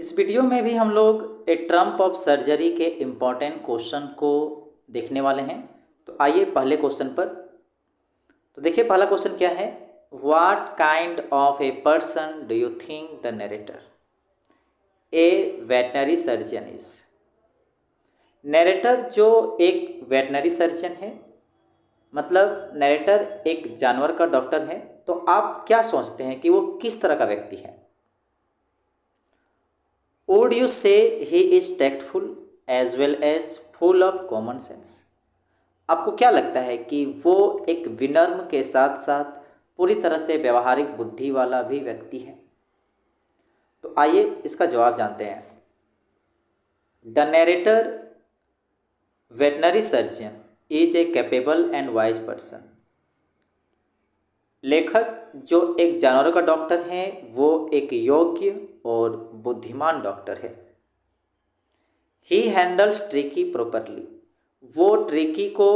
इस वीडियो में भी हम लोग ए ट्रम्प ऑफ सर्जरी के इम्पॉर्टेंट क्वेश्चन को देखने वाले हैं। तो आइए पहले क्वेश्चन पर। तो देखिए पहला क्वेश्चन क्या है। What kind of a person do you think the narrator A veterinary surgeon is. Narrator जो एक वेटनरी सर्जन है, मतलब नरेटर एक जानवर का डॉक्टर है, तो आप क्या सोचते हैं कि वो किस तरह का व्यक्ति है। Would you say he is tactful as well as full of common sense? आपको क्या लगता है कि वो एक विनम्र के साथ साथ पूरी तरह से व्यवहारिक बुद्धि वाला भी व्यक्ति है। तो आइए इसका जवाब जानते हैं। The narrator veterinary surgeon is a capable and wise person. लेखक जो एक जानवरों का डॉक्टर है वो एक योग्य और बुद्धिमान डॉक्टर है। ही हैंडल्स ट्रिकी प्रॉपरली। वो ट्रिकी को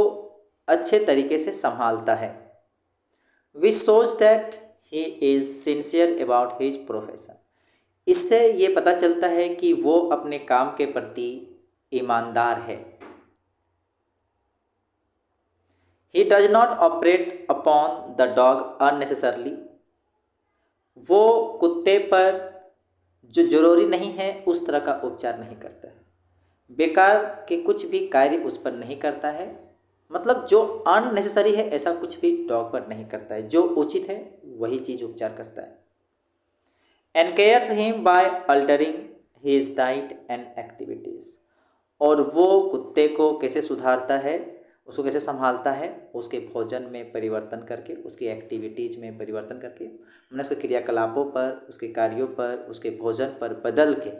अच्छे तरीके से संभालता है। वी सोच that he is sincere about his profession. इससे ये पता चलता है कि वो अपने काम के प्रति ईमानदार है। He does not operate upon the dog unnecessarily. वो कुत्ते पर जो जरूरी नहीं है उस तरह का उपचार नहीं करता है। बेकार के कुछ भी कार्य उस पर नहीं करता है, मतलब जो अननेसेसरी है ऐसा कुछ भी डॉग पर नहीं करता है। जो उचित है वही चीज़ उपचार करता है। And cures him by altering his diet and activities. और वो कुत्ते को कैसे सुधारता है, उसको कैसे संभालता है, उसके भोजन में परिवर्तन करके, उसकी एक्टिविटीज़ में परिवर्तन करके, मैंने उसके क्रियाकलापों पर, उसके कार्यों पर, उसके भोजन पर बदल के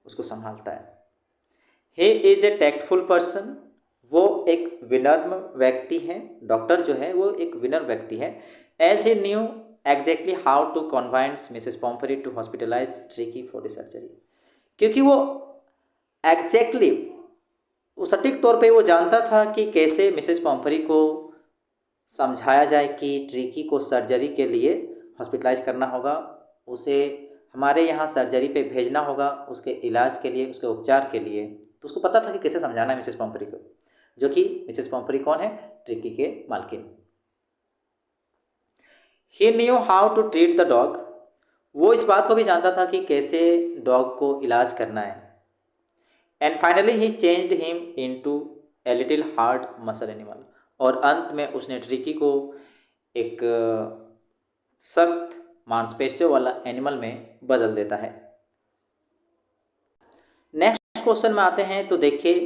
उसको संभालता है। He is a tactful person. वो एक विनम्र व्यक्ति है। डॉक्टर जो है वो एक विनम्र व्यक्ति है। As he knew exactly how to convince Mrs Pomfrey to hospitalise Tricky for the surgery. क्योंकि वो एग्जैक्टली वो सटीक तौर पे वो जानता था कि कैसे मिसेस पॉम्फरी को समझाया जाए कि ट्रिकी को सर्जरी के लिए हॉस्पिटलाइज करना होगा, उसे हमारे यहाँ सर्जरी पे भेजना होगा उसके इलाज के लिए, उसके उपचार के लिए। तो उसको पता था कि कैसे समझाना है मिसेस पॉम्फरी को, जो कि मिसेस पॉम्फरी कौन है, ट्रिकी के मालकिन। He knew how to treat the dog. वो इस बात को भी जानता था कि कैसे डॉग को इलाज करना है। And finally he changed him into a little hard muscle animal. और अंत में उसने ट्रिकी को एक सख्त मांसपेशियों वाला एनिमल में बदल देता है। नेक्स्ट क्वेश्चन में आते हैं। तो देखिए,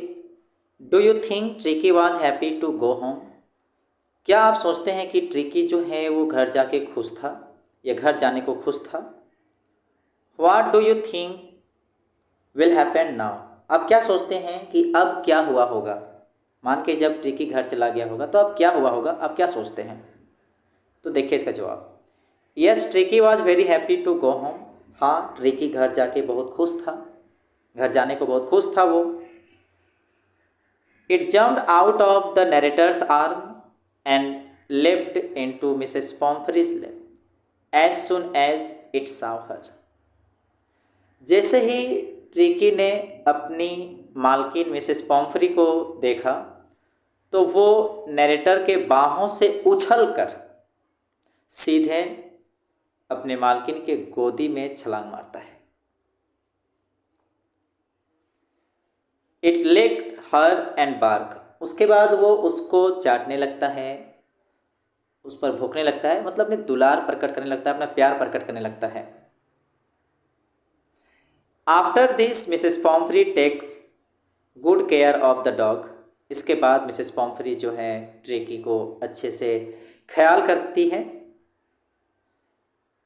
do you think Tricki was happy to go home. क्या आप सोचते हैं कि ट्रिकी जो है वो घर जाके खुश था या घर जाने को खुश था। What do you think will happen now. अब क्या सोचते हैं कि अब क्या हुआ होगा। मान के जब ट्रिकी घर चला गया होगा तो अब क्या हुआ होगा, अब क्या सोचते हैं। तो देखिए इसका जवाब। Yes Tricki was very happy to go home. हाँ, ट्रिकी घर जाके बहुत खुश था, घर जाने को बहुत खुश था वो। It jumped out of the narrator's arm and leapt into Mrs. Pomfrey's lap as soon as it saw her। जैसे ही ट्रिकी ने अपनी मालकिन मिसेस पॉम्फ्री को देखा तो वो नरेटर के बाहों से उछल कर सीधे अपने मालकिन के गोदी में छलांग मारता है। It licked her and barked. उसके बाद वो उसको चाटने लगता है, उस पर भौंकने लगता है, मतलब अपने दुलार प्रकट करने लगता है, अपना प्यार प्रकट करने लगता है। After this Mrs Pumphrey takes good care of the dog. इसके बाद मिसेस पॉम्फ्री जो है ट्रिकी को अच्छे से ख्याल करती है।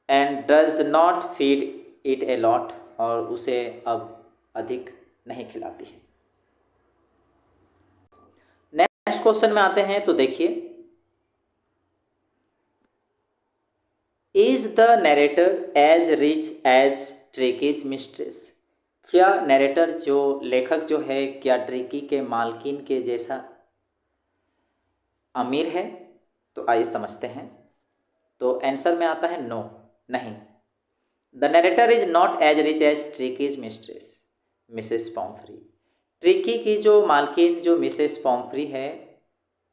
And does not feed it a lot. और उसे अब अधिक नहीं खिलाती है। नेक्स्ट क्वेश्चन में आते हैं। तो देखिए, is the narrator as rich as Tricki's mistress. क्या नरेटर जो लेखक जो है क्या ट्रिकी के मालकिन के जैसा अमीर है। तो आइए समझते हैं। तो आंसर में आता है नो, नहीं। The narrator is not as rich as Tricki's mistress Mrs Pumphrey. Tricki की जो मालकिन जो मिसेस पॉम्फ्री है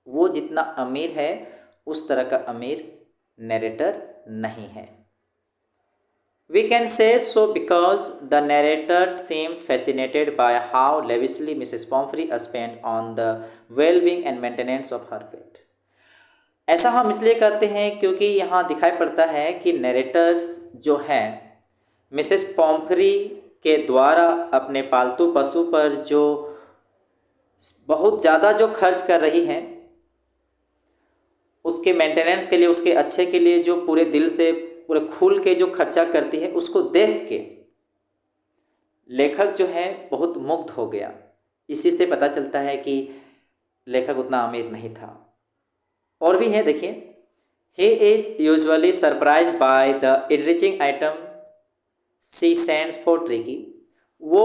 वो जितना अमीर है उस तरह का अमीर नरेटर नहीं है। We can say so because the narrator seems fascinated by how lavishly Mrs. Pomfrey spent on the well-being and maintenance of her pet। ऐसा हम इसलिए कहते हैं क्योंकि यहाँ दिखाई पड़ता है कि नरेटर्स जो हैं मिसेस पॉम्फ्री के द्वारा अपने पालतू पशु पर जो बहुत ज़्यादा जो खर्च कर रही हैं, उसके मेंटेनेंस के लिए, उसके अच्छे के लिए जो पूरे दिल से पूरे खुल के जो खर्चा करती है, उसको देख के लेखक जो है बहुत मुग्ध हो गया। इसी से पता चलता है कि लेखक उतना अमीर नहीं था। और भी है, देखिए, he is usually surprised by the enriching item she sends for tricky. वो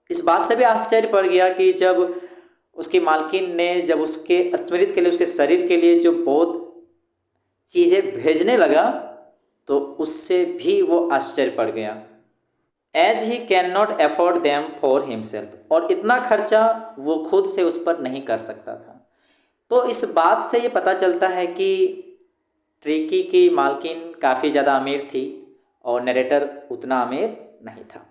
इस बात से भी आश्चर्य पड़ गया कि जब उसकी मालकिन ने जब उसके स्मृति के लिए, उसके शरीर के लिए जो बहुत चीज़ें भेजने लगा तो उससे भी वो आश्चर्य पड़ गया। As he can not afford them for himself, और इतना खर्चा वो खुद से उस पर नहीं कर सकता था। तो इस बात से ये पता चलता है कि ट्रिकी की मालकिन काफ़ी ज़्यादा अमीर थी और नरेटर उतना अमीर नहीं था।